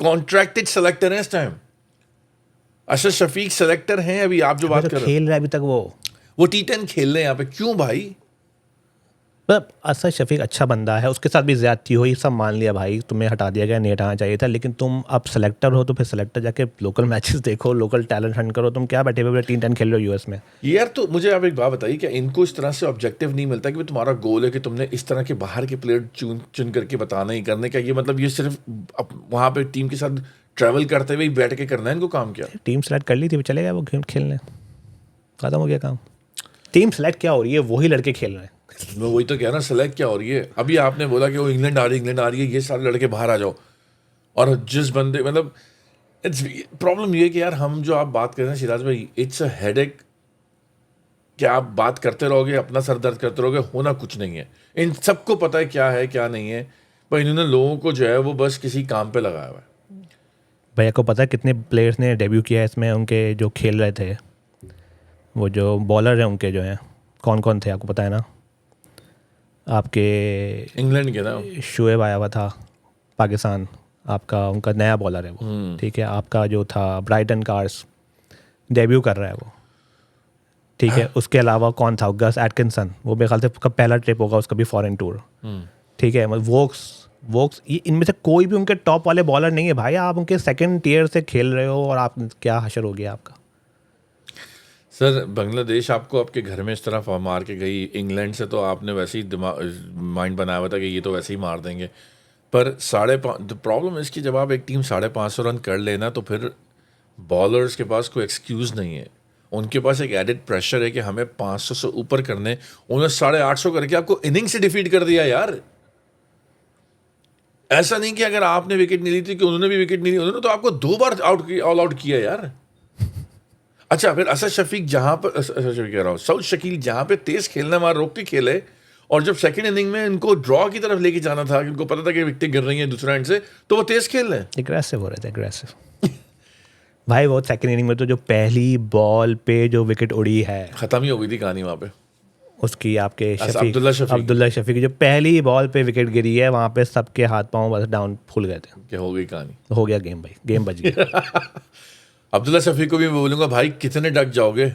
कॉन्ट्रैक्टेड सेलेक्टर है इस टाइम. असद शफीक सेलेक्टर हैं अभी, आप जो बात कर रहे हो. खेल रहा है अभी तक वो T10 खेल रहे हैं यहाँ पे, क्यों भाई? मतलब असद शफीक अच्छा बंदा है, उसके साथ भी ज्यादती हुई, सब मान लिया भाई, तुम्हें हटा दिया गया, नहीं हटाना चाहिए था, लेकिन तुम अब सेलेक्टर हो तो फिर सेलेक्टर जाके लोकल मैचेस देखो, लोकल टैलेंट हंट करो। तुम क्या बैठे हुए T10 खेल रहे हो यूएस में? यार तो मुझे आप एक बात बताइए, क्या इनको इस तरह से ऑब्जेक्टिव नहीं मिलता कि तुम्हारा गोल है कि तुमने इस तरह के बाहर के प्लेयर चुन करके बताना ही करने का, ये मतलब ये सिर्फ वहाँ पे टीम के साथ ट्रैवल करते हुए ही बैठ के करना है इनको काम? क्या टीम सेलेक्ट कर ली थी, चले गए वो गेम खेलने, खत्म हो गया काम। टीम सेलेक्ट क्या हो रही है, वही लड़के खेल रहे हैं। मैं वही तो कह रहा हूँ, सेलेक्ट क्या हो रही है? अभी आपने बोला कि वो इंग्लैंड आ रही है, ये सारे लड़के बाहर आ जाओ, और जिस बंदे मतलब इट्स प्रॉब्लम ये है कि यार हम जो आप बात कर रहे हैं सिराज भाई, इट्स अ हेडेक कि आप बात करते रहोगे, अपना सर दर्द करते रहोगे, होना कुछ नहीं है। इन सबको पता है क्या नहीं है, पर इन्होंने लोगों को जो है वो बस किसी काम पे लगाया हुआ है। भैया को पता है कितने प्लेयर्स ने डेब्यू किया है इसमें, उनके जो खेल रहे थे, वो जो बॉलर हैं उनके जो हैं, कौन कौन थे आपको पता है ना? आपके इंग्लैंड के ना शुएब आया हुआ था पाकिस्तान, आपका उनका नया बॉलर है वो, ठीक है। आपका जो था ब्राइटन कार्स डेब्यू कर रहा है वो, ठीक है। उसके अलावा कौन था? गस एटकिंसन, वो मेरे ख्याल से उसका पहला ट्रिप होगा उसका भी फॉरेन टूर, ठीक है। मतलब वोक्स ये इनमें से कोई भी उनके टॉप वाले बॉलर नहीं है भाई। आप उनके सेकंड टियर से खेल रहे हो और आप क्या हशर हो गया आपका? सर बांग्लादेश आपको आपके घर में इस तरह मार के गई, इंग्लैंड से तो आपने वैसे ही दिमाग माइंड बनाया हुआ था कि ये तो वैसे ही मार देंगे, पर 5.5 प्रॉब्लम है इसकी, जब आप एक टीम 550 रन कर लेना तो फिर बॉलर्स के पास कोई एक्सक्यूज़ नहीं है। उनके पास एक एडेड प्रेशर है कि हमें 500 से ऊपर करने, उन्होंने 850 करके आपको इनिंग से डिफीट कर दिया यार। ऐसा नहीं कि अगर आपने विकेट नहीं ली थी कि उन्होंने भी विकेट नहीं ली, उन्होंने तो आपको 2 बार ऑल आउट किया यार। अच्छा, फिर असद शफीक जहां पर, असद शफीक कह रहा हूँ, सऊद शकील जहां पे तेज खेलना मार रोक के खेले, और जब सेकंड इनिंग में इनको ड्रॉ की तरफ लेके जाना था, इनको पता था कि विकेटें गिर रही हैं दूसरा एंड से, तो वो तेज खेल रहे हैं, एग्रेसिव हो रहे थे, एग्रेसिव। भाई वो सेकंड इनिंग में तो जो पहली बॉल पे जो विकेट उड़ी है, खत्म ही हो गई थी कहानी वहां पे। उसकी आपके अब्दुल्ला शफीक की जो पहली बॉल पे विकेट गिरी है, वहां पे सबके हाथ पांव बस डाउन फूल गए थे, क्या हो गई कहानी, हो गया गेम भाई, गेम बच गया। अब्दुल्ला शफीक को भी मैं बोलूंगा भाई कितने डक जाओगे,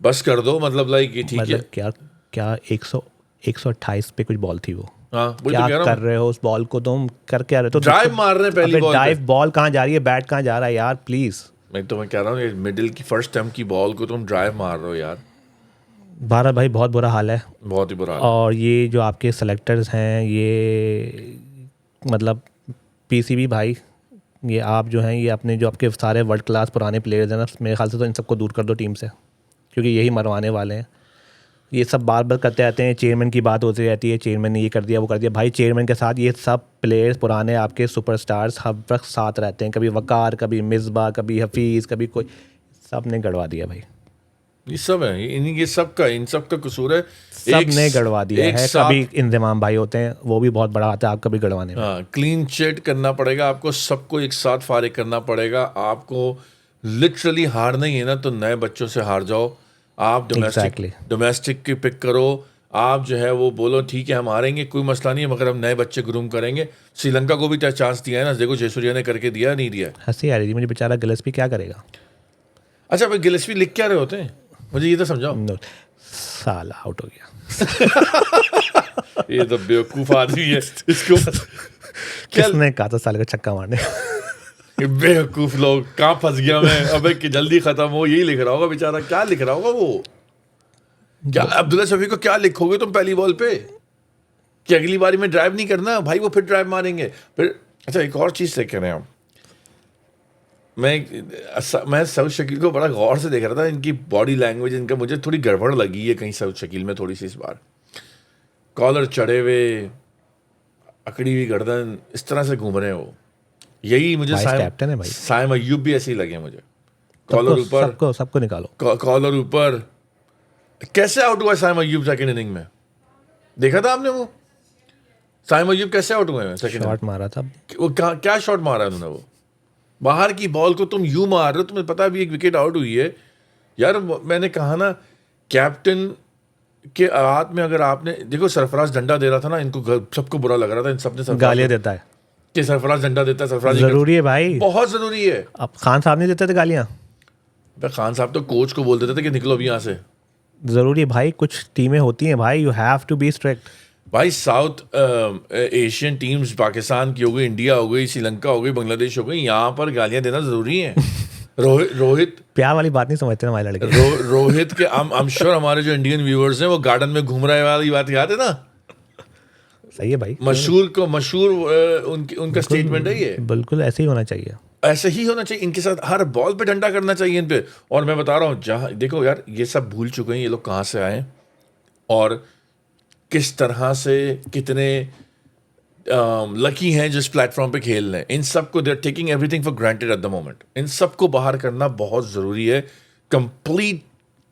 बस कर दो, मतलब लाइक ये ठीक है। मतलब क्या 128 पे कुछ बॉल थी वो, हाँ, क्या तो कह रहा कर रहे हो उस बॉल को तुम, कर क्या रहे हो? तो ड्राइव मार रहे हैं पहली बॉल पे। ड्राइव बॉल कहाँ जा रही है, बैट कहाँ जा रहा है यार, प्लीज। मैं कह रहा हूँ मिडिल की फर्स्ट स्टंप की बॉल को तुम ड्राइव मार रहे हो यार। भारत भाई बहुत बुरा हाल है, बहुत ही बुरा हाल है। और ये जो आपके सेलेक्टर्स हैं, ये मतलब पीसीबी भाई, ये आप जो हैं, ये अपने जो आपके सारे वर्ल्ड क्लास पुराने प्लेयर्स हैं ना, मेरे ख्याल से तो इन सबको दूर कर दो टीम से, क्योंकि यही मरवाने वाले हैं। ये सब बार बार करते रहते हैं, चेयरमैन की बात होती रहती है, चेयरमैन ने ये कर दिया वो कर दिया। भाई चेयरमैन के साथ ये सब प्लेयर्स पुराने आपके सुपरस्टार्स हर वक्त साथ रहते हैं, कभी वकार, कभी मिसबा, कभी हफीज़, कभी कोई, सब ने गड़वा दिया भाई। ये सब है, इन सब का कसूर है, सब ने गड़वा दिया है। कभी इंतजाम भाई होते हैं, वो भी बहुत बड़ा आता है, आप कभी गड़वाने में। हाँ, क्लीन चिट करना पड़ेगा आपको, सबको एक साथ फारिग करना पड़ेगा आपको। लिटरली हारना ही है ना तो नए बच्चों से हार जाओ आप, डोमेस्टिक की पिक करो आप, जो है वो बोलो ठीक है हम हारेंगे कोई मसला नहीं है, मगर हम नए बच्चे ग्रूम करेंगे। श्रीलंका को भी चांस दिया है ना, देखो जयसूर्या ने करके दिया, नहीं दिया। हंसी आ रही थी मुझे, बेचारा गिलेस्पी क्या करेगा। अच्छा भाई, गिलेस्पी लिख क्या रहे होते हैं, मुझे ये तो समझाओ। साला आउट हो गया। ये तो बेवकूफ आदमी है, इसको किसने कहा था साले को छक्का मारने? बेवकूफ लोग, कहाँ फंस गया मैं, अबे कि जल्दी खत्म हो, यही लिख रहा होगा बेचारा। क्या लिख रहा होगा वो? क्या अब्दुल्ला शफीक को क्या लिखोगे तुम पहली बॉल पे कि अगली बारी में ड्राइव नहीं करना भाई, वो फिर ड्राइव मारेंगे फिर। अच्छा, एक और चीज देख रहे हैं हम, मैं सऊद शकील को बड़ा गौर से देख रहा था, इनकी बॉडी लैंग्वेज, इनका मुझे थोड़ी गड़बड़ लगी है कहीं सऊद शकील में थोड़ी सी। इस बार कॉलर चढ़े हुए, अकड़ी हुई गर्दन, इस तरह से घूम रहे हैं वो। यही मुझे कैप्टन है भाई, साइम अय्यूब भी ऐसे ही लगे मुझे। कॉलर ऊपर, सबको निकालो, कॉलर ऊपर। कैसे आउट हुआ साइम अय्यूब सेकंड इनिंग में? देखा था आपने वो साइम अय्यूब कैसे आउट हुए हैं? सेकंड शॉट मारा था वो, क्या शॉट मारा उन्होंने? वो बाहर की बॉल को तुम यूं मार रहे हो, तुम्हें पता भी एक विकेट आउट हुई है यार। मैंने कहा ना, कैप्टन के हाथ में अगर आपने देखो, सरफराज डंडा दे रहा था ना, इनको सबको बुरा लग रहा था, इन सबने गालियां देता है कि सरफराज डंडा देता है, सरफराज जरूरी है भाई, बहुत जरूरी है। अब खान साहब नहीं देते थे गालियां? खान साहब तो कोच को बोल देते थे कि निकलो अभी यहाँ से। ज़रूरी है भाई, कुछ टीमें होती हैं भाई, you have to be strict. भाई साउथ एशियन टीम्स पाकिस्तान की हो गई, इंडिया हो गई, श्रीलंका हो गई, बांग्लादेश हो गई, यहाँ पर गालियाँ देना ज़रूरी है। रोहित प्यार वाली बात नहीं समझते ना हमारे लड़के। रोहित के आई एम श्योर हमारे जो इंडियन व्यूअर्स हैं वो गार्डन में घूम रहे वाली बात याद है ना? सही है भाई, मशहूर उनका स्टेटमेंट है ये। बिल्कुल ऐसे ही होना चाहिए। ऐसे ही होना चाहिए, इनके साथ हर बॉल पे डंडा करना चाहिए इन पे। और मैं बता रहा हूँ, जहाँ देखो यार, ये सब भूल चुके हैं ये लोग कहाँ से आए और किस तरह से कितने लकी हैं जिस प्लेटफॉर्म पे खेल रहे हैं। इन सबको they are taking everything for granted at the moment. इन सबको बाहर करना बहुत ज़रूरी है। Complete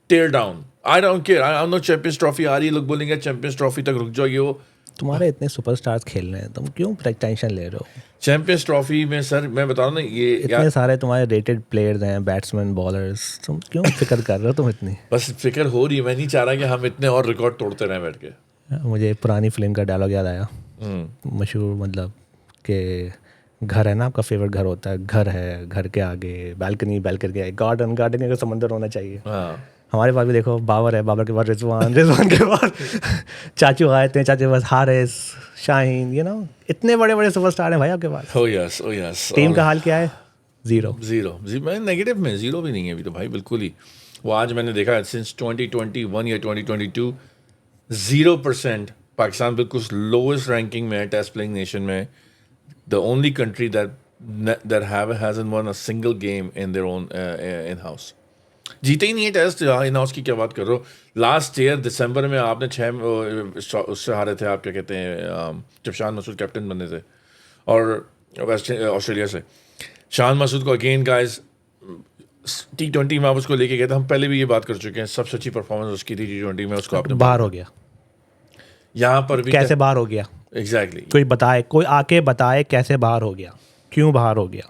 tear down. I don't care, I know champions trophy आ रही है, लोग बोलेंगे चैंपियंस ट्रॉफी तक रुक जाओ, ये वो। तुम्हारे इतने सुपरस्टार्स खेल रहे हैं, तुम क्यों टेंशन ले रहे हो? चैंपियंस ट्रॉफी में सर मैं बता रहा हूँ ना, ये इतने सारे तुम्हारे रेटेड प्लेयर्स हैं, बैट्समैन, बॉलर्स, तुम क्यों फिक्र कर रहे हो तुम इतनी? बस फिक्र हो रही है, मैं नहीं चाह रहा कि हम इतने और रिकॉर्ड तोड़ते रहें बैठ के। मुझे पुरानी फिल्म का डायलॉग याद आया, मशहूर, मतलब कि घर है ना, आपका फेवरेट घर होता है, घर है, घर के आगे बैल्कनी, बैल्कनी के गार्डन, गार्डन का समंदर होना चाहिए। हाँ, हमारे पास भी देखो बाबर है, बाबर के पास रिजवान, रिजवान के पास चाचू आए थे, चाचू के पास हारिस, शाहीन, यू नो, इतने बड़े बड़े सुपरस्टार हैं भाई आपके पास। oh yes, oh yes। Team का हाल क्या है? जीरो। मैं नेगेटिव में जीरो भी नहीं है अभी तो भाई, बिल्कुल ही। वो आज मैंने देखा सिंस 2021 या 2022 0% पाकिस्तान बिल्कुल लोवेस्ट रैंकिंग में है टेस्ट प्लेइंग नेशन में। The only country that hasn't one a single game in their own in house. जीते ही नहीं है टेस्ट इन हाउस की, क्या बात कर रहे हो। लास्ट ईयर दिसंबर में आपने 6 उससे हारे थे, आप क्या कहते हैं, जब शान मसूद कैप्टन बने थे, और वेस्ट ऑस्ट्रेलिया से। शान मसूद को अगेन गाइस T20 में आप उसको लेके गए थे, हम पहले भी ये बात कर चुके हैं, सबसे अच्छी परफॉर्मेंस उसकी थी T20 में, उसको आपने बाहर हो गया। यहाँ पर भी कैसे बाहर हो गया? एग्जैक्टली कोई बताए, कोई आके बताए कैसे बाहर हो गया, क्यों बाहर हो गया?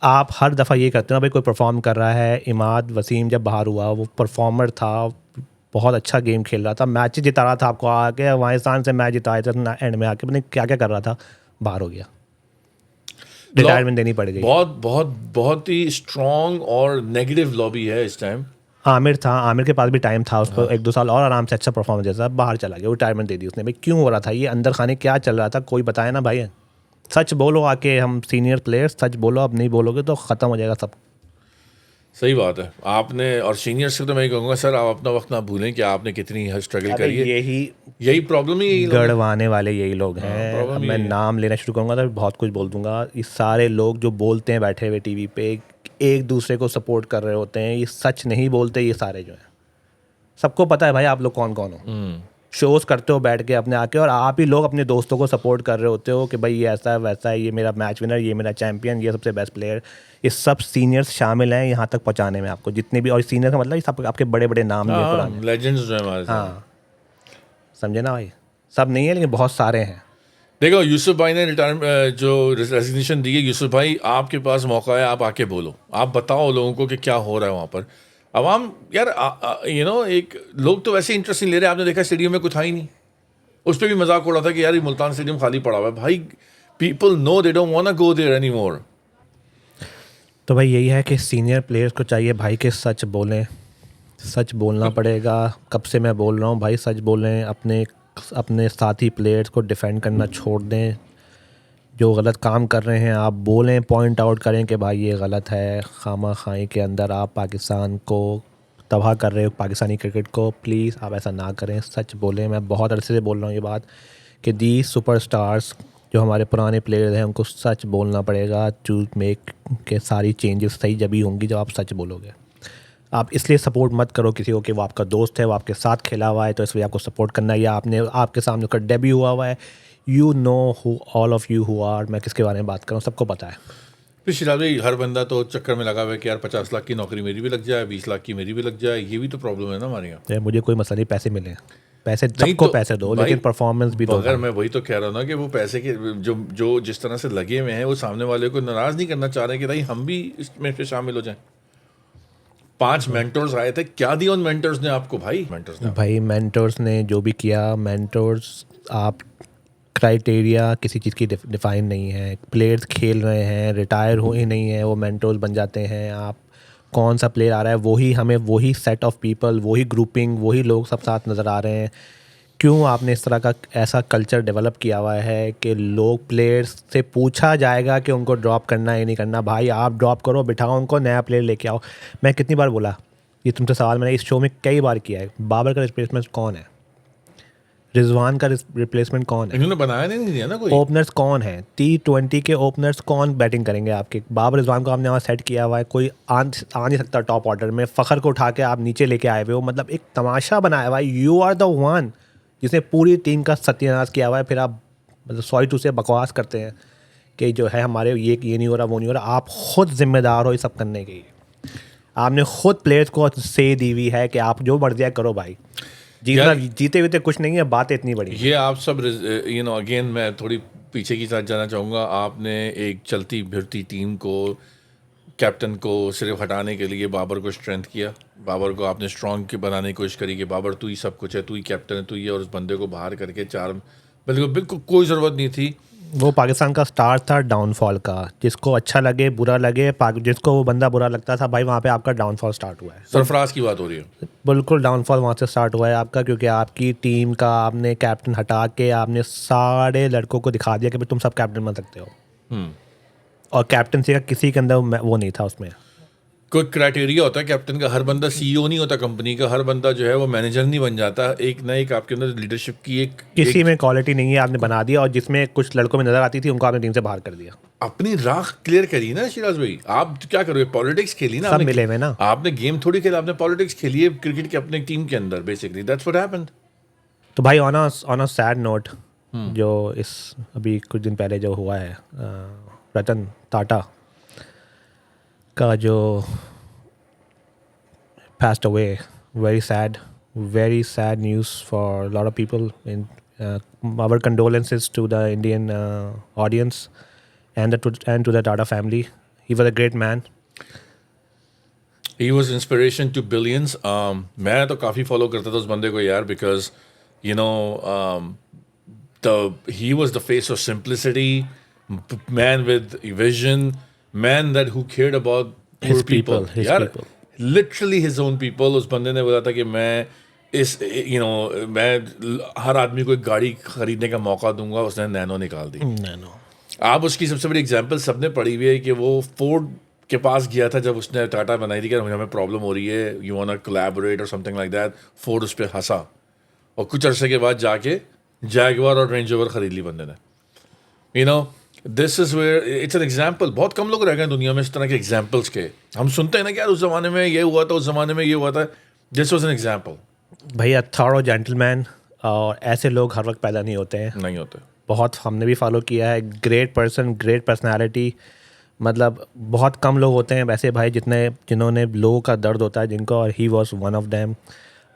आप हर दफ़ा ये करते हो ना भाई, कोई परफॉर्म कर रहा है। इमाद वसीम जब बाहर हुआ, वो परफॉर्मर था, बहुत अच्छा गेम खेल रहा था, मैच जिता रहा था, आपको आके अफगानिस्तान से मैच जिताया था, एंड में आके पता नहीं क्या क्या कर रहा था, बाहर हो गया, रिटायरमेंट देनी पड़ गई। बहुत ही स्ट्रॉन्ग और नेगेटिव लॉबी है इस टाइम। आमिर था, आमिर के पास भी टाइम था, उसको 1-2 साल और आराम से अच्छा परफॉर्मेंस देता, बाहर चला गया, रिटायरमेंट दे दी उसने। भाई क्यों हो रहा था ये? अंदर खाने क्या चल रहा था? कोई बताया ना भाई। सच बोलो आके, हम सीनियर प्लेयर्स सच बोलो, अब नहीं बोलोगे तो ख़त्म हो जाएगा सब। सही बात है। आपने और सीनियर से तो मैं कहूँगा सर, आप अपना वक्त ना भूलें कि आपने कितनी स्ट्रगल करी है। यही प्रॉब्लम ही गड़वाने वाले यही लोग हैं। अब मैं नाम लेना शुरू करूँगा तो बहुत कुछ बोल दूंगा। ये सारे लोग जो बोलते हैं बैठे हुए टीवी पे, एक दूसरे को सपोर्ट कर रहे होते हैं, ये सच नहीं बोलते। ये सारे जो हैं, सबको पता है भाई आप लोग कौन कौन हो। शोज़ करते हो बैठ के अपने आके, और आप ही लोग अपने दोस्तों को सपोर्ट कर रहे होते हो कि भाई ये ऐसा है वैसा है, ये मेरा मैच विनर, ये मेरा चैंपियन, ये सबसे बेस्ट प्लेयर। ये सब सीनियर्स शामिल हैं यहाँ तक पहुँचाने में आपको, जितने भी। और सीनियर का मतलब ये सब आपके बड़े बड़े नाम ये पुराने लेजेंड्स जो हैं हमारे। हाँ, समझे ना भाई, सब नहीं है लेकिन बहुत सारे हैं। देखो यूसुफ भाई ने रिटायरमेंट जो रेजिग्नेशन दी है, यूसुफ भाई आपके पास मौका है, आप आके बोलो, आप बताओ लोगों को कि क्या हो रहा है वहाँ पर। अवाम यार यू नो, एक लोग तो वैसे इंटरेस्ट नहीं ले रहे। आपने देखा स्टेडियम में कुछ था ही नहीं, उस पर भी मजाक उड़ा था कि यार ये मुल्तान स्टेडियम खाली पड़ा हुआ है। भाई people know they don't want to go there any more. तो भाई यही है कि सीनियर प्लेयर्स को चाहिए भाई कि सच बोलें, सच बोलना पड़ेगा। कब से मैं बोल रहा हूँ भाई, सच बोलें, अपने साथी प्लेयर्स को डिफेंड करना छोड़ दें। जो गलत काम कर रहे हैं आप बोलें, पॉइंट आउट करें कि भाई ये गलत है। खामा खाई के अंदर आप पाकिस्तान को तबाह कर रहे हो, पाकिस्तानी क्रिकेट को। प्लीज़ आप ऐसा ना करें, सच बोलें। मैं बहुत अरसे से बोल रहा हूँ ये बात कि दी सुपरस्टार्स जो हमारे पुराने प्लेयर्स हैं उनको सच बोलना पड़ेगा टू मेक के सारी चेंजेस सही जब ही होंगी जब आप सच बोलोगे। आप इसलिए सपोर्ट मत करो किसी को कि वो आपका दोस्त है, वो आपके साथ खेला हुआ है तो इसलिए आपको सपोर्ट करना है, या आपके सामने उसका डेब्यू हुआ है। You know who all of you who are, मैं किसके बारे में बात कर रहा हूँ, सबको पता है। पिछले भाई हर बंदा तो चक्कर में लगा हुआ है कि यार 50 लाख की नौकरी मेरी भी लग जाए, 20 लाख की मेरी भी लग जाए। ये भी तो प्रॉब्लम है ना हमारे यहाँ। मुझे कोई मसला नहीं, पैसे मिले, पैसे सबको पैसे दो, लेकिन परफॉर्मेंस भी दो। अगर मैं वही तो कह रहा हूँ ना कि वो पैसे के जो जिस तरह से लगे हुए हैं, वो सामने वाले को नाराज़ नहीं करना चाह रहे कि भाई हम भी इसमें फिर शामिल हो जाएं। 5 मेंटर्स आए थे, क्या दिया उन मेंटर्स ने आपको भाई? मेंटर्स ने जो भी किया, मेंटर्स आप क्राइटेरिया किसी चीज़ की डिफाइन नहीं है। प्लेयर्स खेल रहे हैं, रिटायर हुए नहीं हैं, वो मेंटर्स बन जाते हैं। आप कौन सा प्लेयर आ रहा है, वही हमें वही सेट ऑफ पीपल, वही ग्रुपिंग, वही लोग सब साथ नज़र आ रहे हैं। क्यों आपने इस तरह का ऐसा कल्चर डेवलप किया हुआ है कि लोग प्लेयर्स से पूछा जाएगा कि उनको ड्रॉप करना है नहीं करना? भाई आप ड्रॉप करो, बिठाओ उनको, नया प्लेयर लेके आओ। मैं कितनी बार बोला ये तुमसे सवाल, मैंने इस शो में कई बार किया है, बाबर का रिप्लेसमेंट कौन है? रिजवान का रिप्लेसमेंट कौन है? इन्होंने बनाया नहीं दिया ना कोई। ओपनर्स कौन है? T20 के ओपनर्स कौन बैटिंग करेंगे आपके? बाबर रिजवान को आपने वहाँ सेट किया हुआ है, कोई आ नहीं सकता टॉप ऑर्डर में। फ़खर को उठा के आप नीचे लेके आए हुए हो, मतलब एक तमाशा बनाया हुआ है। यू आर द वन जिसने पूरी टीम का सत्यानाश किया हुआ है, फिर आप मतलब सॉरी टू से बकवास करते हैं कि जो है हमारे ये नहीं हो रहा, वो नहीं हो रहा। आप खुद जिम्मेदार हो ये सब करने के। आपने खुद प्लेयर्स को से दी हुई है कि आप जो मर्जी है करो भाई, जीतना जीते हुए तो कुछ नहीं है, बात इतनी बड़ी। ये आप सब अगेन मैं थोड़ी पीछे की साथ जाना चाहूँगा। आपने एक चलती फिरती टीम को, कैप्टन को सिर्फ हटाने के लिए बाबर को स्ट्रेंथ किया। बाबर को आपने स्ट्रॉन्ग के बनाने की कोशिश करी कि बाबर तू ही सब कुछ है, तू ही कैप्टन है, तू ही है, और उस बंदे को बाहर करके बिल्कुल कोई ज़रूरत नहीं थी। वो पाकिस्तान का स्टार्ट था डाउनफॉल का। जिसको अच्छा लगे बुरा लगे, जिसको वो बंदा बुरा लगता था, भाई वहाँ पे आपका डाउनफॉल स्टार्ट हुआ है। सरफराज की बात हो रही है। बिल्कुल डाउनफॉल वहाँ से स्टार्ट हुआ है आपका, क्योंकि आपकी टीम का आपने कैप्टन हटा के आपने सारे लड़कों को दिखा दिया कि भाई तुम सब कैप्टन बन सकते हो। और कैप्टनसी का किसी के अंदर वो नहीं था उसमें। कोई क्राइटेरिया होता है कैप्टन का। हर बंदा सीईओ नहीं होता कंपनी का, हर बंदा जो है वो मैनेजर नहीं बन जाता। एक ना एक आपके अंदर लीडरशिप की किसी में क्वालिटी नहीं है, आपने बना दिया। और जिसमें कुछ लड़कों में नजर आती थी उनको आपने टीम से बाहर कर दिया। अपनी राह क्लियर करी ना शिराज भाई। आप क्या करोगे? पॉलिटिक्स खेली ना, सब मिले में ना। आपने गेम थोड़ी खेला, आपने पॉलिटिक्स खेली है क्रिकेट के अपने टीम के अंदर। Basically that's what happened. तो भाई ऑन अ सैड नोट, जो इस अभी कुछ दिन पहले जो हुआ है, रतन टाटा का जो passed away, very sad news for a lot of people. Our condolences to the Indian audience and to the Tata family. He was a great man. He was inspiration to billions. मैं तो काफ़ी follow करता था उस बंदे को यार, because you know he was the face of simplicity, man with vision, man that who cared about His poor people. his यार, people. Literally his own people. उस बंदे ने बोला था कि मैं मैं हर आदमी को एक गाड़ी खरीदने का मौका दूंगा। उसने नैनो निकाल दी। नैनो। आप उसकी सबसे बड़ी एग्जांपल सबने पढ़ी हुई है कि वो फोर्ड के पास गया था जब उसने टाटा बनाई थी कि हमें प्रॉब्लम हो रही है, यू वांट टू कोलैबोरेट और समथिंग लाइक दैट। फोर्ड उस पर हंसा और कुछ अरसे के बाद जाके जैगवार और रेंज रोवर खरीद ली बंदे ने। This is where it's an example. बहुत कम लोग रह गए दुनिया में इस तरह के एग्जाम्पल्स के। हम सुनते हैं ना कि यार उस जमाने में ये हुआ था, उस जमाने में ये हुआ था। This was an example. भैया थॉरो जेंटलमैन, और ऐसे लोग हर वक्त पैदा नहीं होते हैं। नहीं होते। बहुत हमने भी फॉलो किया है। Great person, great personality. मतलब बहुत कम लोग होते हैं वैसे भाई जिन्होंने लोगों का दर्द होता है जिनको, और he was one of them.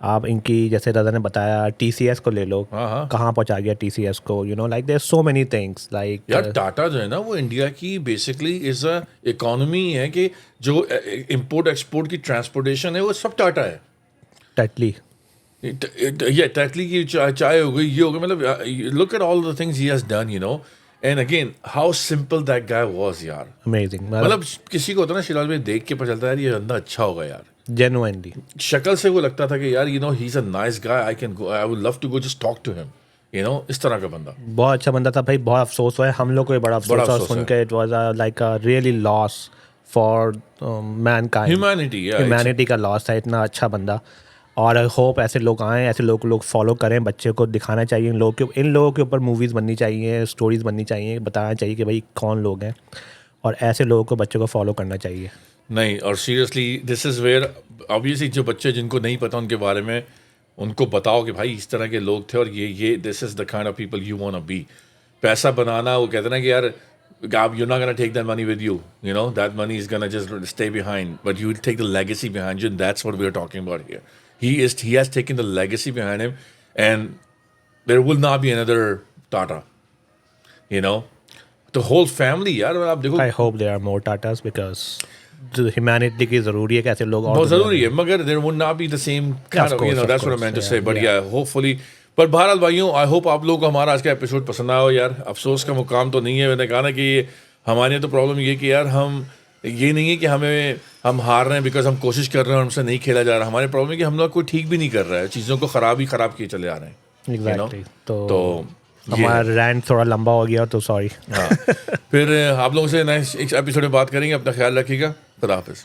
आप इनकी जैसे रज़ा ने बताया TCS को ले लो, कहाँ पहुँचा गया TCS को। Like there so many things like. यार टाटा जो है ना वो इंडिया की बेसिकली इज अ इकोनॉमी है कि जो इंपोर्ट एक्सपोर्ट की ट्रांसपोर्टेशन है वो सब टाटा है। टेटली ये टेटली की चाय हो गई, ये हो गई, मतलब look at all the things he has done. And again how simple that guy was यार। अमेजिंग। मतलब किसी को होता है ना शिराज में देख के पता चलता है यार ये बंदा अच्छा होगा यार। जेन्युइनली शक्ल से वो लगता था कि यार he is a nice guy, I would love to go just talk to him. इस तरह का बंदा, बहुत अच्छा बंदा था भाई। बहुत अफसोस हुआ है, हम लोग को बड़ा अफसोस हुआ सुन के। It was like a really loss for Mankind, humanity का लॉस है। इतना अच्छा बंदा। और आई होप ऐसे लोग आएँ, ऐसे लोग फॉलो करें। बच्चे को दिखाना चाहिए इन लोगों के ऊपर मूवीज़ बननी चाहिए, स्टोरीज़ बननी चाहिए, बताना चाहिए कि भाई कौन लोग हैं, और ऐसे लोगों को बच्चों को फॉलो करना चाहिए। नहीं, और seriously this is where obviously जो बच्चे जिनको नहीं पता उनके बारे में उनको बताओ कि भाई इस तरह के लोग थे और ये this is the kind of people you want to be. पैसा बनाना, वो कहते हैं ना कि यार आप you're not gonna take that money with you, that money is gonna just stay behind, but you will take the legacy behind you, and that's what we're talking about here. He has taken the legacy behind him, and there will not be another Tata. The whole family यार आप देखो। I hope there are more Tatas because humanity की ज़रूरी है कि ऐसे लोग और बहुत ज़रूरी है, मगर there would not be the same kind of that's what I meant to say, but yeah, hopefully। पर बहरहाल भाइयों, आई होप आप लोगों को हमारा आज का एपिसोड पसंद आया हो यार। अफसोस का मुकाम तो नहीं है, मैंने कहा ना कि हमारे तो प्रॉब्लम ये कि यार हम ये नहीं है कि हमें हम हार रहे हैं बिकॉज हम कोशिश कर रहे हैं और हमसे नहीं खेला जा रहा. हमारे प्रॉब्लम है कि हम लोग कोई ठीक भी नहीं कर रहा है, चीज़ों को खराब किए चले आ रहे हैं. एग्जैक्टली. तो हमारा रैंट थोड़ा लंबा हो गया तो सॉरी. हाँ. फिर आप लोगों से नेक्स्ट एपिसोड में बात करेंगे. अपना ख्याल रखिएगा. खुदा हाफिज़.